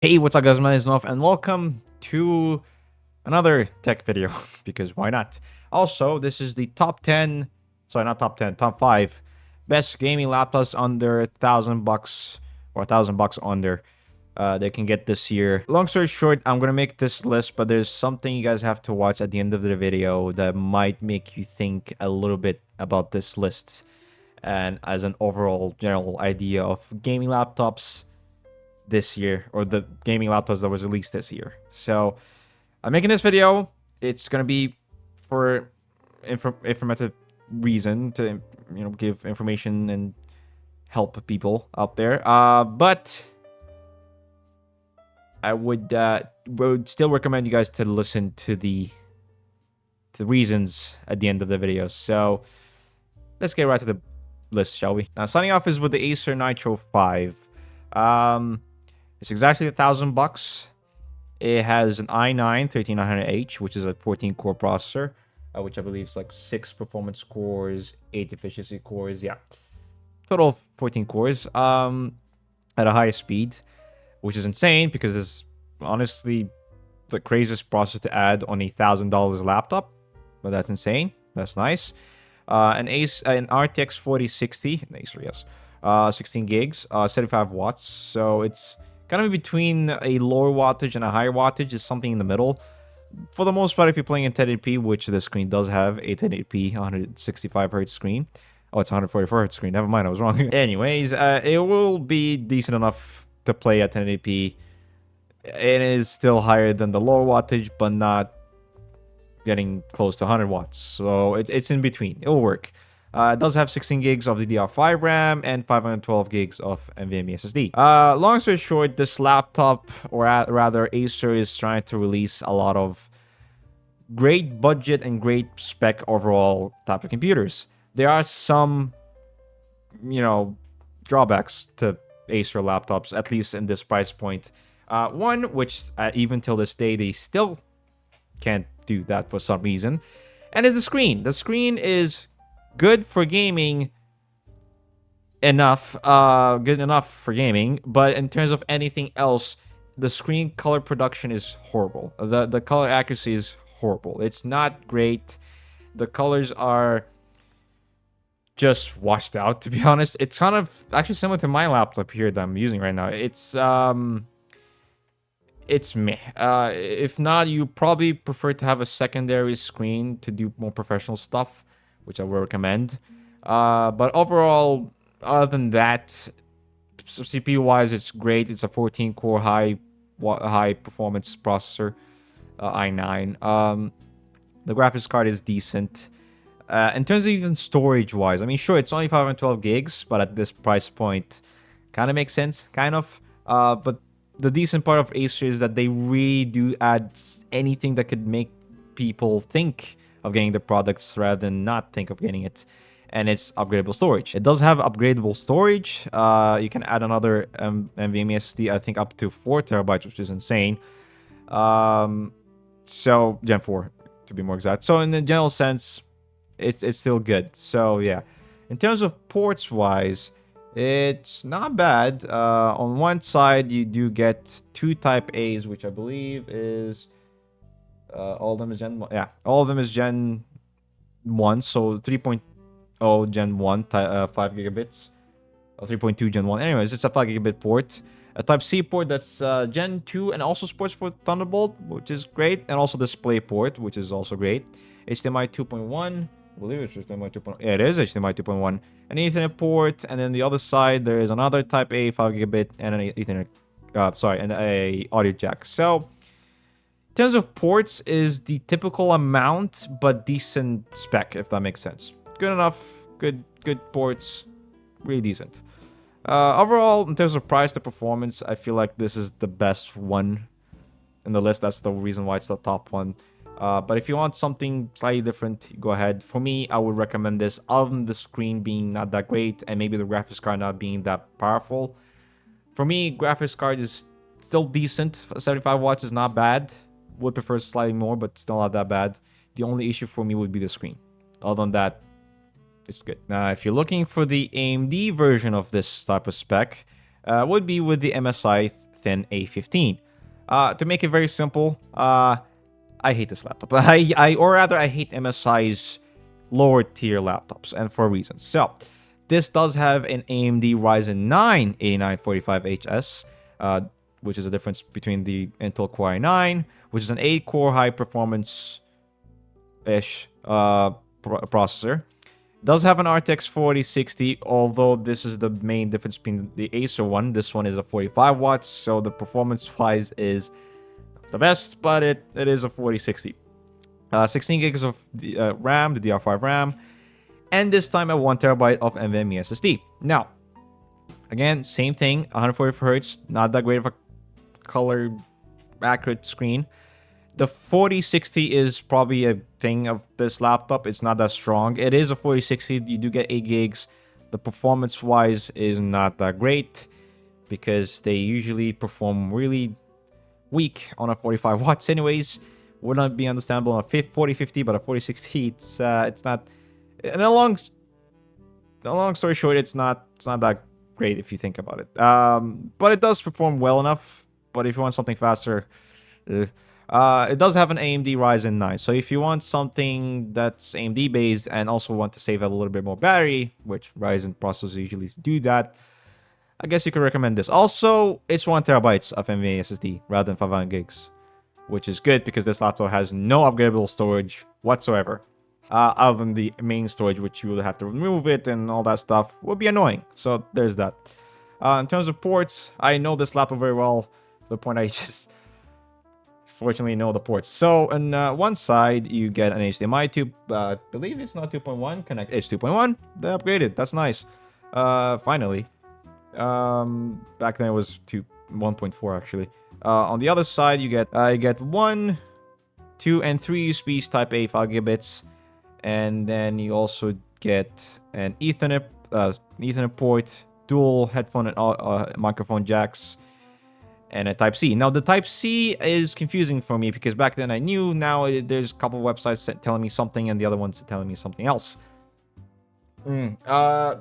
Hey, what's up guys, my name is Nof, and welcome to another tech video, because why not? Also, this is the top 10, sorry, not top 10, top 5 best gaming laptops under $1,000 or $1,000 under they can get this year. Long story short, I'm gonna make this list, but there's something you guys have to watch at the end of the video that might make you think a little bit about this list and as an overall general idea of gaming laptops this year, or the gaming laptops that was released this year. So I'm making this video. It's gonna be for informative reason to give information and help people out there. But I would still recommend you guys to listen to the reasons at the end of the video. So let's get right to the list, shall we? Now, starting off is with the Acer Nitro V. It's exactly $1,000. It has an i9-13900H, which is a 14-core processor, which I believe is like 6 performance cores, 8 efficiency cores. Yeah, total of 14 cores. At a higher speed, which is insane because it's honestly the craziest processor to add on a $1,000 laptop. But that's insane. That's nice. An RTX 4060, Acer, yes, 16 gigs, 75 watts. So it's kind of between a lower wattage and a higher wattage, is something in the middle. For the most part, if you're playing in 1080p, which the screen does have a 1080p 165 hertz screen. Oh, it's 144 hertz screen. Never mind, I was wrong. Anyways, it will be decent enough to play at 1080p. It is still higher than the lower wattage, but not getting close to 100 watts. So it's in between. It'll work. It does have 16 gigs of DDR5 RAM and 512 gigs of NVMe SSD. Long story short, this laptop, or rather Acer, is trying to release a lot of great budget and great spec overall type of computers. There are some, drawbacks to Acer laptops, at least in this price point. One, which even till this day, they still can't do that for some reason, and is the screen. The screen is good for gaming good enough for gaming, but in terms of anything else, the screen color production is horrible. The color accuracy is horrible. It's not great. The colors are just washed out, to be honest. It's kind of actually similar to my laptop here that I'm using right now. It's meh. If not, you probably prefer to have a secondary screen to do more professional stuff, which I would recommend. But overall, other than that, CPU wise, it's great. It's a 14-core high performance processor, i9. The graphics card is decent. In terms of even storage wise, I mean, sure, it's only 512 gigs, but at this price point, kind of makes sense, kind of. But the decent part of Acer is that they really do add anything that could make people think of getting the products rather than not think of getting it. And it's upgradable storage. It does have upgradable storage. You can add another NVMe SSD, I think up to 4 terabytes, which is insane. So Gen 4 to be more exact. So in the general sense, it's still good. So yeah, in terms of ports wise, it's not bad. On one side, you do get 2 Type A's, which I believe is all of them is Gen 1. Yeah, all of them is Gen 1. So 3.0 Gen 1, 5 gigabits. Or 3.2 Gen 1. Anyways, it's a 5 gigabit port. A Type C port that's Gen 2 and also supports for Thunderbolt, which is great. And also Display port, which is also great. HDMI 2.1. I believe it's HDMI 2.1. Yeah, it is HDMI 2.1. An Ethernet port, and then the other side there is another Type A 5 gigabit and an Ethernet, and a audio jack. So in terms of ports, is the typical amount, but decent spec, if that makes sense. Good enough, good ports, really decent. Overall, in terms of price to performance, I feel like this is the best one in the list. That's the reason why it's the top one. But if you want something slightly different, go ahead. For me, I would recommend this, other than the screen being not that great and maybe the graphics card not being that powerful. For me, graphics card is still decent. 75 watts is not bad. Would prefer slightly more, but still not that bad. The only issue for me would be the screen. Other than that, it's good. Now, if you're looking for the AMD version of this type of spec, would be with the MSI Thin A15. To make it very simple, I hate this laptop. Or rather, I hate MSI's lower tier laptops, and for reasons. So, this does have an AMD Ryzen 9 8945HS, which is the difference between the Intel Core i9, which is an 8-core high performance ish processor. Does have an RTX 4060, although this is the main difference between the Acer one. This one is a 45 watts, so the performance wise is the best, but it is a 4060. 16 gigs of RAM, the DR5 RAM, and this time a 1TB of NVMe SSD. Now, again, same thing, 144Hz, not that great of a color accurate screen. The 4060 is probably a thing of this laptop. It's not that strong. It is a 4060. You do get 8 gigs. The performance-wise is not that great because they usually perform really weak on a 45 watts anyways. Would not be understandable on a 4050, but a 4060, it's not. And a long story short, it's not that great if you think about it. But it does perform well enough. But if you want something faster, it does have an AMD Ryzen 9. So if you want something that's AMD based and also want to save a little bit more battery, which Ryzen processors usually do that, I guess you could recommend this. Also, it's 1TB of NVMe SSD rather than 500 gigs, which is good because this laptop has no upgradable storage whatsoever. Other than the main storage, which you will have to remove it and all that stuff, would be annoying. So there's that. In terms of ports, I know this laptop very well to the point I just fortunately know the ports. So on one side, you get an HDMI 2, I believe it's not 2.1, it's 2.1. They upgraded, that's nice. Finally. Back then it was 1.4 actually. On the other side, you get 1, 2, and 3 USBs Type A 5 gigabits. And then you also get an Ethernet port, dual headphone and microphone jacks, and a Type-C. Now, the Type-C is confusing for me because back then I knew. Now there's a couple of websites telling me something and the other ones telling me something else.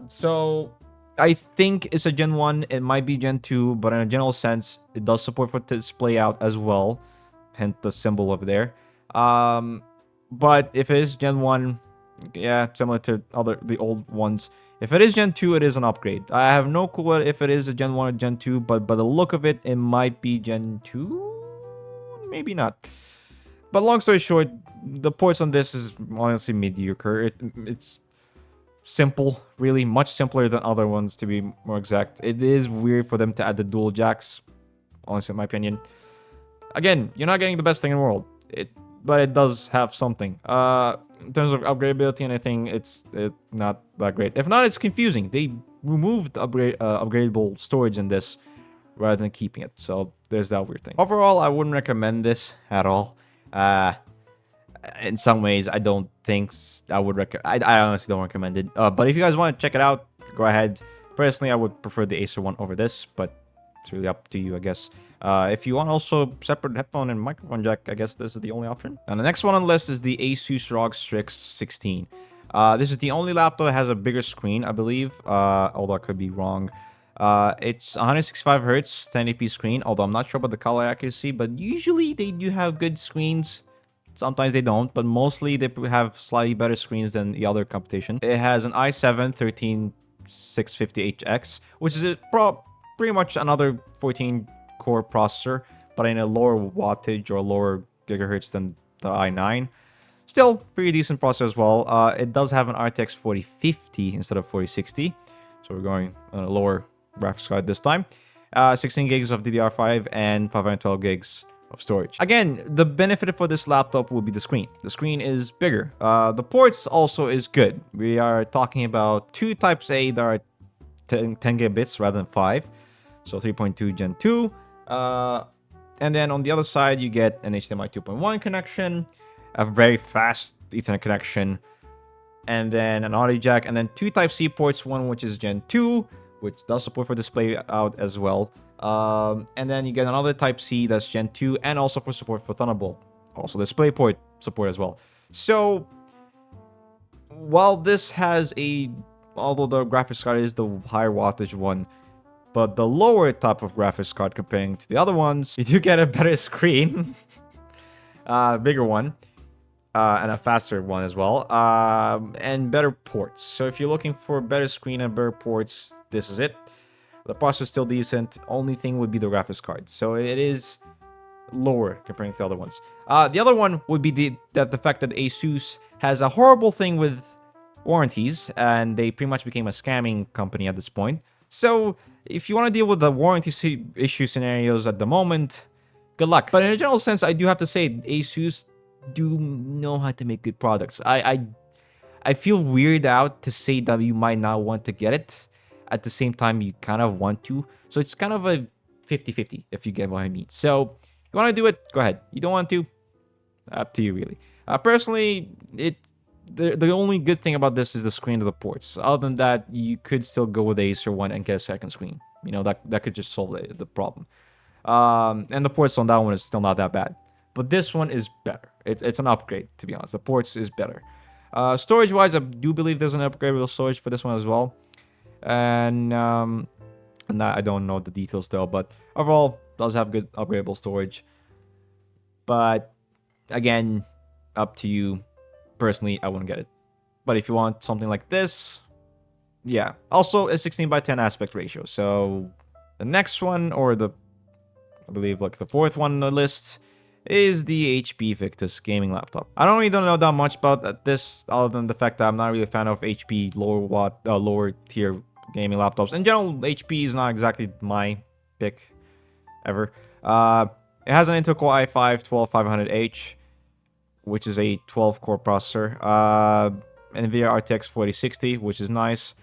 So I think it's a Gen 1. It might be Gen 2, but in a general sense, it does support for display out as well. Hence the symbol over there. But if it is Gen 1, yeah, similar to the old ones. If it is Gen 2, it is an upgrade. I have no clue if it is a Gen 1 or Gen 2, but by the look of it, it might be Gen 2? Maybe not. But long story short, the ports on this is honestly mediocre. It's simple, really, much simpler than other ones, to be more exact. It is weird for them to add the dual jacks, honestly, in my opinion. Again, you're not getting the best thing in the world. But it does have something. In terms of upgradability and everything, it's not that great. If not, it's confusing. They removed upgradable storage in this rather than keeping it. So there's that weird thing. Overall, I wouldn't recommend this at all. In some ways, I don't think I would recommend. I honestly don't recommend it. But if you guys want to check it out, go ahead. Personally, I would prefer the Acer one over this, but it's really up to you, I guess. If you want also separate headphone and microphone jack, I guess this is the only option. And the next one on the list is the Asus ROG Strix G16. This is the only laptop that has a bigger screen, I believe, although I could be wrong. It's 165 Hz 1080p screen, although I'm not sure about the color accuracy, but usually they do have good screens. Sometimes they don't, but mostly they have slightly better screens than the other competition. It has an i7 13650HX, which is pretty much another 14-core processor, but in a lower wattage or lower gigahertz than the i9. Still, pretty decent processor as well. It does have an RTX 4050 instead of 4060, so we're going on a lower graphics card this time. 16 gigs of DDR5 and 512 gigs of storage. Again, the benefit for this laptop will be the screen. The screen is bigger. The ports also is good. We are talking about 2 Types A that are 10 gigabits rather than 5. So 3.2 Gen 2. And then on the other side, you get an HDMI 2.1 connection, a very fast Ethernet connection, and then an audio jack, and then 2 Type-C ports, one which is Gen 2, which does support for display out as well. And then you get another Type-C that's Gen 2 and also for support for Thunderbolt. Also display port support as well. So while this has although the graphics card is the higher wattage one, But the lower type of graphics card comparing to the other ones, you do get a better screen, bigger one, and a faster one as well, and better ports. So if you're looking for better screen and better ports, this is it. The processor is still decent. Only thing would be the graphics card. So it is lower comparing to the other ones. The other one would be the fact that ASUS has a horrible thing with warranties, and they pretty much became a scamming company at this point. So if you want to deal with the warranty issue scenarios at the moment, good luck. But in a general sense, I do have to say ASUS do know how to make good products. I feel weirded out to say that you might not want to get it. At the same time, you kind of want to. So it's kind of a 50-50, if you get what I mean. So if you want to do it, go ahead. You don't want to, up to you, really. Personally, the only good thing about this is the screen of the ports. Other than that, you could still go with the Acer one and get a second screen. You know, that could just solve the problem. And the ports on that one is still not that bad. But this one is better. It's an upgrade, to be honest. The ports is better. Storage-wise, I do believe there's an upgradable storage for this one as well. And I don't know the details though, but overall, does have good upgradable storage. But again, up to you. Personally, I wouldn't get it. But if you want something like this, yeah. Also, a 16:10 aspect ratio. So the next one, or I believe like the fourth one on the list, is the HP Victus gaming laptop. I don't know that much about this, other than the fact that I'm not really a fan of HP lower tier gaming laptops. In general, HP is not exactly my pick ever. It has an Intel Core i5-12500H, which is a 12-core processor. NVIDIA RTX 4060, which is nice.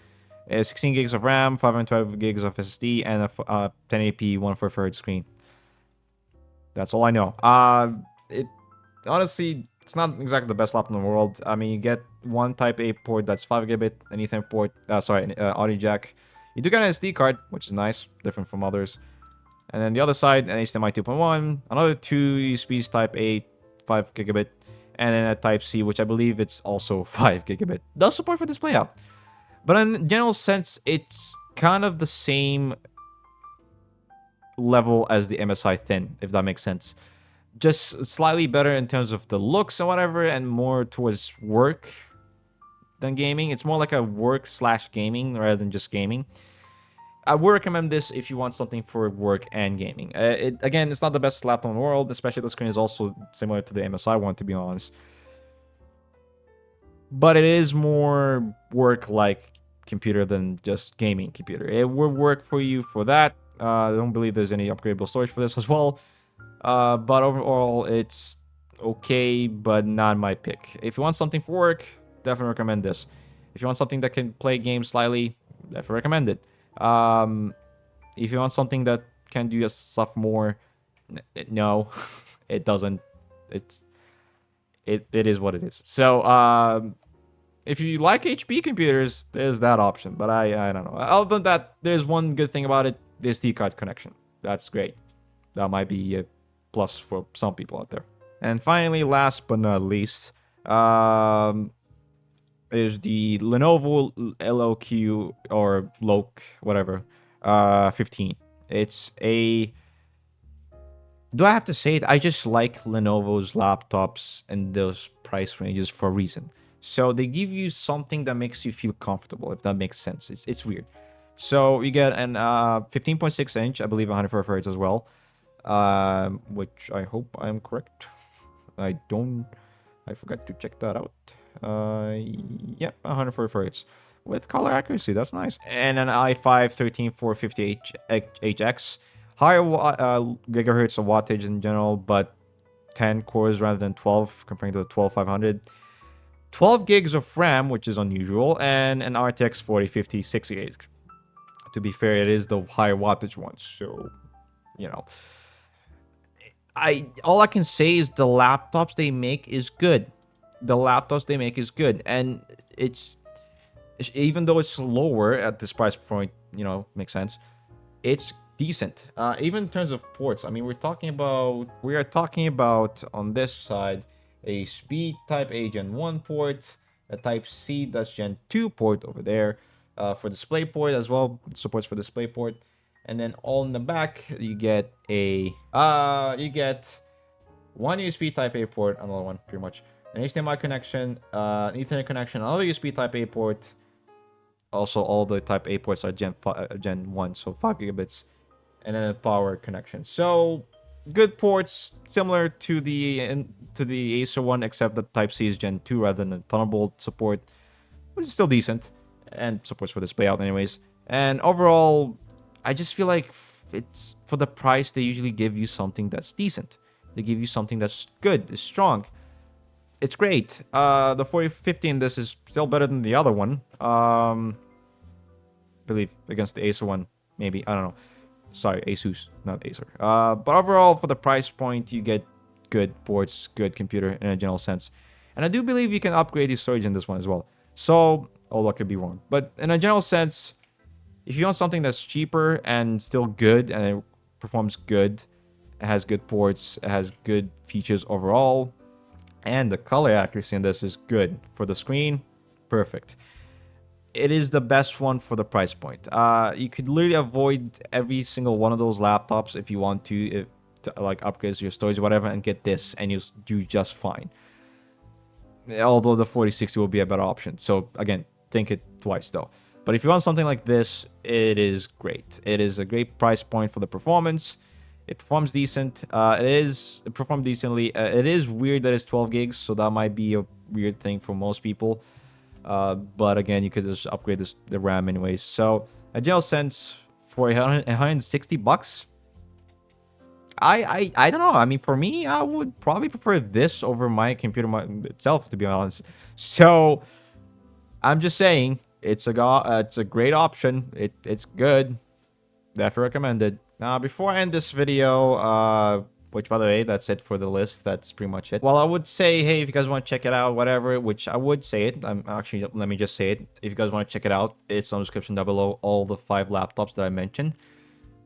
16 gigs of RAM, 512 gigs of SSD, and a 1080p 144Hz screen. That's all I know. Honestly, it's not exactly the best laptop in the world. I mean, you get one Type A port that's 5 gigabit, an Ethernet port, audio jack. You do get an SD card, which is nice, different from others. And then the other side, an HDMI 2.1, another 2 USBs Type A, 5 gigabit, and then a Type C, which I believe it's also 5 gigabit. Does support for display out. But in general sense, it's kind of the same level as the MSI Thin, if that makes sense. Just slightly better in terms of the looks and whatever, and more towards work than gaming. It's more like a work/gaming rather than just gaming. I would recommend this if you want something for work and gaming. Again, it's not the best laptop in the world, especially the screen is also similar to the MSI one, to be honest. But it is more work-like computer than just gaming computer. It will work for you for that. I don't believe there's any upgradable storage for this as well. But overall, it's okay, but not my pick. If you want something for work, definitely recommend this. If you want something that can play games slightly, definitely recommend it. If you want something that can do stuff more, no, it doesn't. It is what it is. So, if you like HP computers, there's that option. But I don't know. Other than that, there's one good thing about it: the SD card connection. That's great. That might be a plus for some people out there. And finally, last but not least, is the Lenovo LOQ or LOQ, whatever, 15. It's a... Do I have to say it? I just like Lenovo's laptops and those price ranges for a reason. So they give you something that makes you feel comfortable, if that makes sense. It's weird. So you get an 15.6 inch, I believe 144 Hz as well, which I hope I'm correct. I forgot to check that out. Yep, 144 Hz with color accuracy. That's nice. And an i5-13450HX, higher gigahertz of wattage in general, but 10 cores rather than 12 comparing to the 12500. 12 gigs of RAM, which is unusual, and an RTX 4050 68. To be fair, it is the higher wattage one, so you know. All I can say is the laptops they make is good. The laptops they make is good, and it's even though it's lower at this price point, you know, makes sense. It's decent. Even in terms of ports, I mean, we are talking about on this side a speed Type A Gen 1 port, a Type C that's Gen 2 port over there, for DisplayPort as well, supports for DisplayPort, And then all in the back, you get a one USB Type A port, another one pretty much, an HDMI connection, an Ethernet connection, another USB Type A port. Also, all the Type A ports are Gen 1, so 5 gigabits, and then a power connection. So good ports, similar to the Acer one, except that Type C is Gen 2 rather than Thunderbolt support, which is still decent, and supports for display out anyways. And overall, I just feel like it's for the price they usually give you something that's decent. They give you something that's good, is strong. It's great. The 4050 in this is still better than the other one. Believe against the Acer one, maybe. I don't know. Sorry, ASUS, not Acer. But overall, for the price point, you get good ports, good computer in a general sense. And I do believe you can upgrade the storage in this one as well. So, although I could be wrong. But in a general sense, if you want something that's cheaper and still good and it performs good, it has good ports, it has good features overall, and the color accuracy in this is good. For the screen, perfect. It is the best one for the price point. You could literally avoid every single one of those laptops if you want to like upgrade your storage or whatever, and get this, and you'll do just fine. Although the 4060 will be a better option. So again, think it twice though. But if you want something like this, it is great. It is a great price point for the performance. It performs decent. It performed decently. It is weird that it's 12 gigs, so that might be a weird thing for most people. But again, you could just upgrade the RAM anyways. So, a general sense, for $160, I don't know. I mean, for me, I would probably prefer this over my computer itself, to be honest. So, I'm just saying, it's a great option. It's good. Definitely recommended. Now, before I end this video, which, by the way, that's it for the list. That's pretty much it. Well, I would say, hey, if you guys want to check it out, whatever, which I would say it. Actually, let me just say it. If you guys want to check it out, it's on the description down below, all the 5 laptops that I mentioned.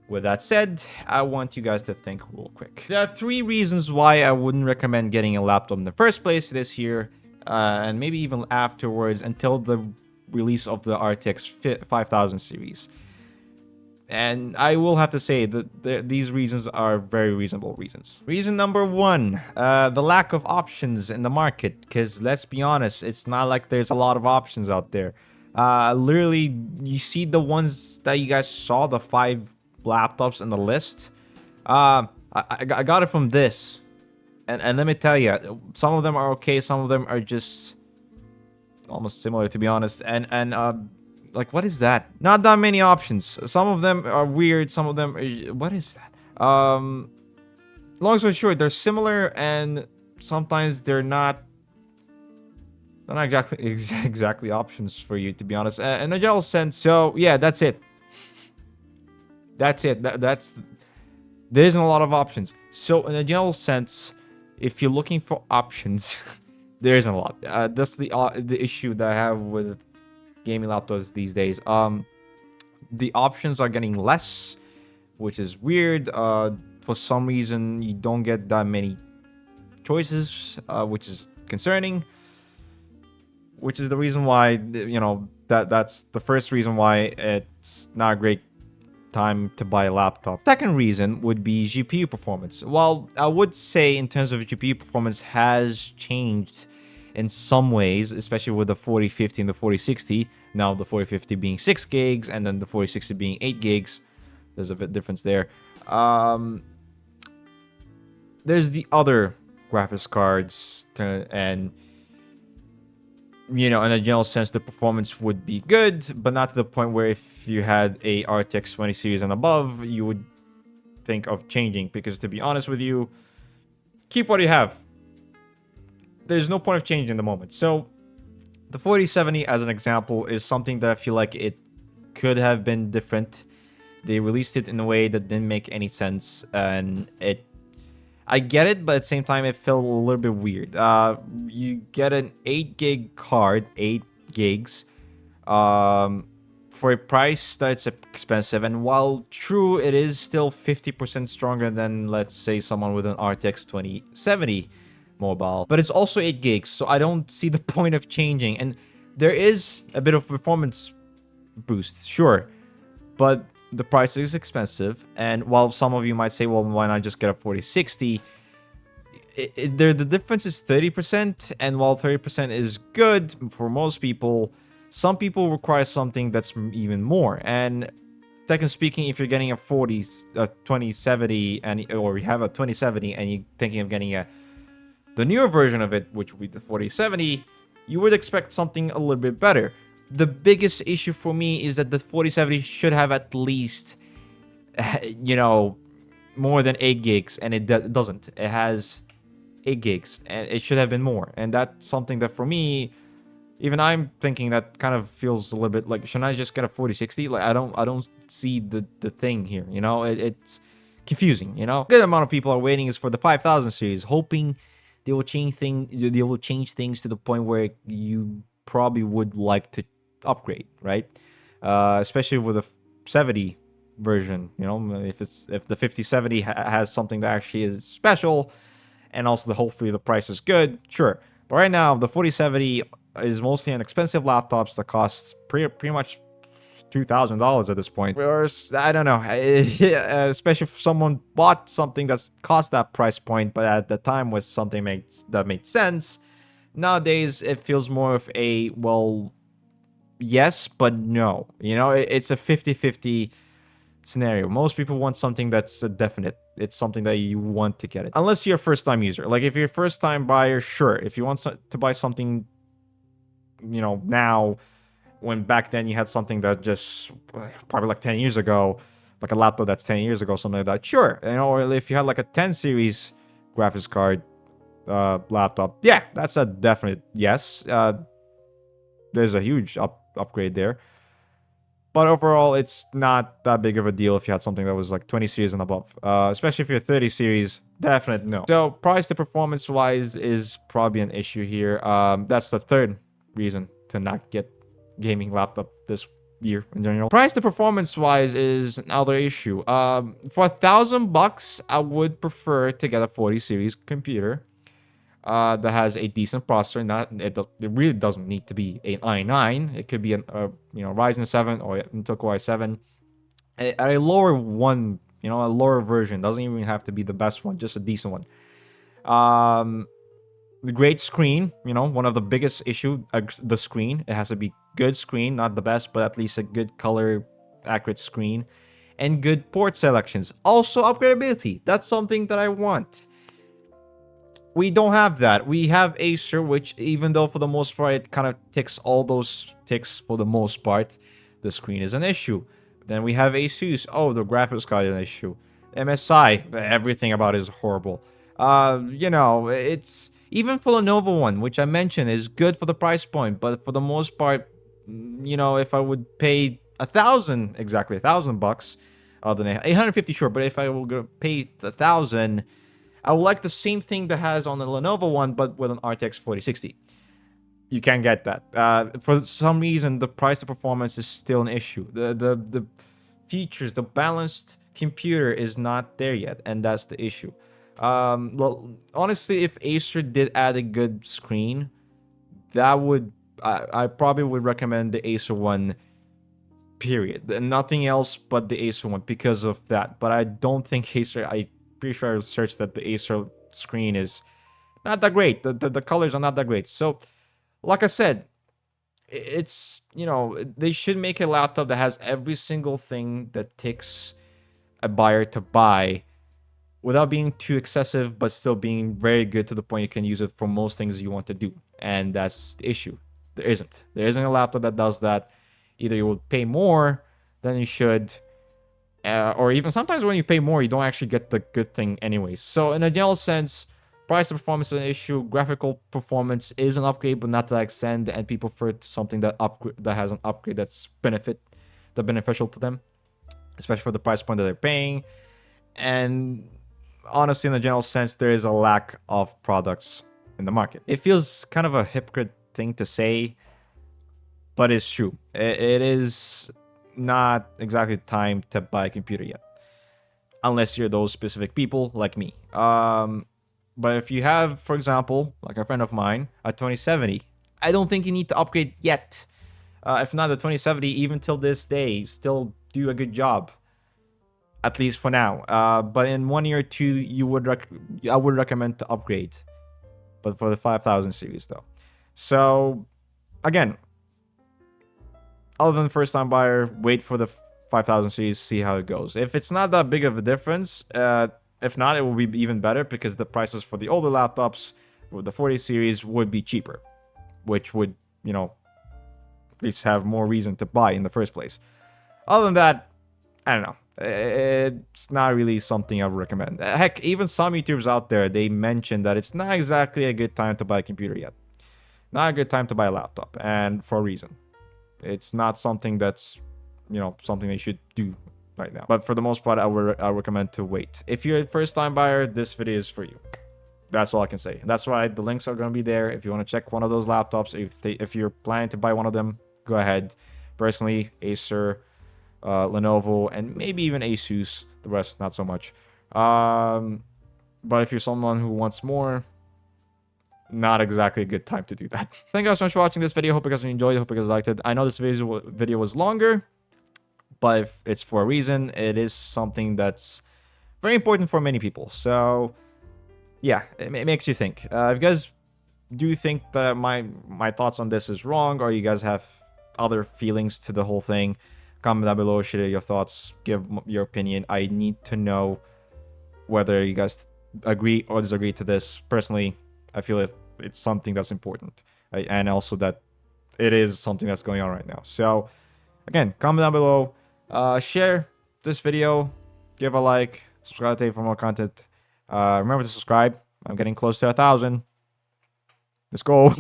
With that said, I want you guys to think real quick. There are 3 reasons why I wouldn't recommend getting a laptop in the first place this year, and maybe even afterwards, until the release of the RTX 5000 series. And I will have to say that these reasons are very reasonable reasons. Reason number 1, the lack of options in the market. Because let's be honest, it's not like there's a lot of options out there. Literally, you see the ones that you guys saw, the 5 laptops in the list. I got it from this. And let me tell you, some of them are okay, some of them are just almost similar, to be honest. And like, what is that? Not that many options. Some of them are weird. Some of them are... What is that? Long story short, they're similar, and sometimes they're not exactly options for you, to be honest. In a general sense. So yeah, that's it. That's it. There isn't a lot of options. So in a general sense, if you're looking for options, there isn't a lot. That's the issue that I have with gaming laptops these days. The options are getting less, which is weird. For some reason, you don't get that many choices, which is concerning. Which is the reason why, you know, that's the first reason why it's not a great time to buy a laptop. Second reason would be GPU performance. Well, I would say in terms of GPU performance has changed in some ways, especially with the 4050 and the 4060. Now the 4050 being 6 gigs and then the 4060 being 8 gigs. There's a bit difference there. There's the other graphics cards, and you know, in a general sense, the performance would be good, but not to the point where if you had a RTX 20 series and above, you would think of changing. Because to be honest with you, keep what you have. There's no point of changing in the moment. So the 4070, as an example, is something that I feel like it could have been different. They released it in a way that didn't make any sense, and I get it, but at the same time, it felt a little bit weird. You get an 8 gig card, 8 gigs, for a price that's expensive. And while true, it is still 50% stronger than, let's say, someone with an RTX 2070 mobile. But it's also 8 gigs, so I don't see the point of changing. And there is a bit of performance boost, sure. But the price is expensive, and while some of you might say, well, why not just get a 4060? The difference is 30%, and while 30% is good for most people, some people require something that's even more. And technically speaking, if you're getting a 2070, or you have a 2070 and you're thinking of getting the newer version of it, which would be the 4070, you would expect something a little bit better. The biggest issue for me is that the 4070 should have at least, more than 8 gigs, and it doesn't. It has 8 gigs, and it should have been more. And that's something that for me, even I'm thinking that kind of feels a little bit like, shouldn't I just get a 4060? Like, I don't see the thing here, it's confusing, Good amount of people are waiting is for the 5000 series, hoping they will change things to the point where you probably would like to upgrade, right? Especially with the 70 version, if the 5070 has something that actually is special, and also hopefully the price is good, sure. But right now, the 4070 is mostly on expensive laptops that cost pretty much $2,000 at this point. Whereas, I don't know, especially if someone bought something that's cost that price point, but at the time was something that made sense. Nowadays, it feels more of a, well, yes, but no. It's a 50-50 scenario. Most people want something that's a definite. It's something that you want to get it. Unless you're a first-time user. Like, if you're a first-time buyer, sure. If you want to buy something, now, when back then you had something that just probably like 10 years ago, like a laptop that's 10 years ago, something like that, sure. Or if you had like a 10 series graphics card laptop, yeah, that's a definite yes. There's a huge upgrade there. But overall, it's not that big of a deal if you had something that was like 20 series and above. Especially if you're 30 series, definite no. So price to performance wise is probably an issue here. That's the third reason to not get gaming laptop this year in general. Price to performance wise is another issue. For $1,000, I would prefer to get a 40 series computer that has a decent processor. It really doesn't need to be an i9. It could be an Ryzen 7 or Intel Core i7 at a lower one, a lower version. Doesn't even have to be the best one, just a decent one. The great screen, one of the biggest issue, the screen. It has to be good screen, not the best, but at least a good color accurate screen, and good port selections. Also upgradability. That's something that I want. We don't have that. We have Acer, which even though for the most part it kind of ticks all those ticks for the most part, the screen is an issue. Then we have ASUS. Oh, the graphics card is an issue. MSI, everything about it is horrible. It's even for Lenovo one, which I mentioned is good for the price point, but for the most part, if I would pay exactly $1,000, other than 850, sure, but if I will pay 1,000, I would like the same thing that has on the Lenovo one, but with an RTX 4060. You can't get that. For some reason, the price to performance is still an issue. The features, the balanced computer is not there yet, and that's the issue. Well, honestly, if Acer did add a good screen, that would I probably would recommend the Acer one. Period. Nothing else but the Acer one because of that. But I don't think Acer. I'm pretty sure I searched that the Acer screen is not that great. The colors are not that great. So, like I said, it's they should make a laptop that has every single thing that ticks a buyer to buy, without being too excessive, but still being very good to the point you can use it for most things you want to do. And that's the issue. There isn't a laptop that does that. Either you will pay more than you should, or even sometimes when you pay more, you don't actually get the good thing anyways. So in a general sense, price to performance is an issue. Graphical performance is an upgrade, but not to that extent. And people prefer something that has an upgrade that's beneficial to them, especially for the price point that they're paying. And honestly, in a general sense, there is a lack of products in the market. It feels kind of a hypocrite thing to say, but it's true. It is not exactly time to buy a computer yet, unless you're those specific people like me. But if you have, for example, like a friend of mine, a 2070, I don't think you need to upgrade yet. If not, the 2070, even till this day, still do a good job. at least for now. But in 1 year or two, I would recommend to upgrade, but for the 5000 series though. So again, other than first time buyer, wait for the 5000 series, see how it goes. If it's not that big of a difference, if not, it will be even better because the prices for the older laptops with the 40 series would be cheaper, which would, you know, at least have more reason to buy in the first place. Other than that, I don't know. It's not really something I would recommend. Heck, even some YouTubers out there, they mention that it's not exactly a good time to buy a computer yet. Not a good time to buy a laptop, and for a reason. It's not something that's, you know, something they should do right now. But for the most part, I recommend to wait. If you're a first-time buyer, this video is for you. That's all I can say. That's why the links are going to be there. If you want to check one of those laptops, if you're planning to buy one of them, go ahead. Personally, Acer, Lenovo, and maybe even ASUS. The rest, not so much. But if you're someone who wants more, not exactly a good time to do that. Thank you guys so much for watching this video. Hope you guys enjoyed it. Hope you guys liked it. I know this video was longer, but if it's for a reason. It is something that's very important for many people. So yeah, it makes you think. If you guys do think that my thoughts on this is wrong, or you guys have other feelings to the whole thing, comment down below, share your thoughts, give your opinion. I need to know whether you guys agree or disagree to this. Personally, I feel it's something that's important, right? And also that it is something that's going on right now. So again, comment down below, share this video, give a like, subscribe for more content. Remember to subscribe. I'm getting close to 1,000. Let's go.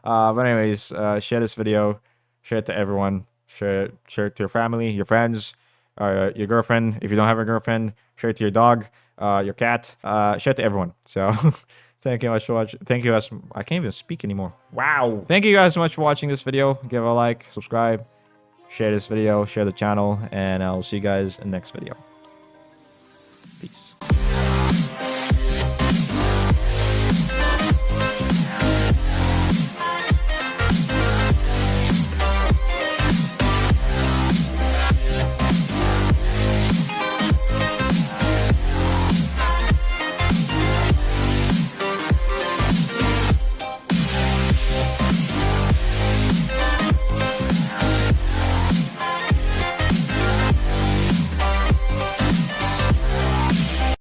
But anyways, share this video, share it to everyone, share it to your family, your friends, your girlfriend. If you don't have a girlfriend, share it to your dog, your cat, share it to everyone. So thank you much for watching. Thank you guys. I can't even speak anymore. Wow. Thank you guys so much for watching this video. Give a like, subscribe, share this video, share the channel, and I'll see you guys in the next video. Peace.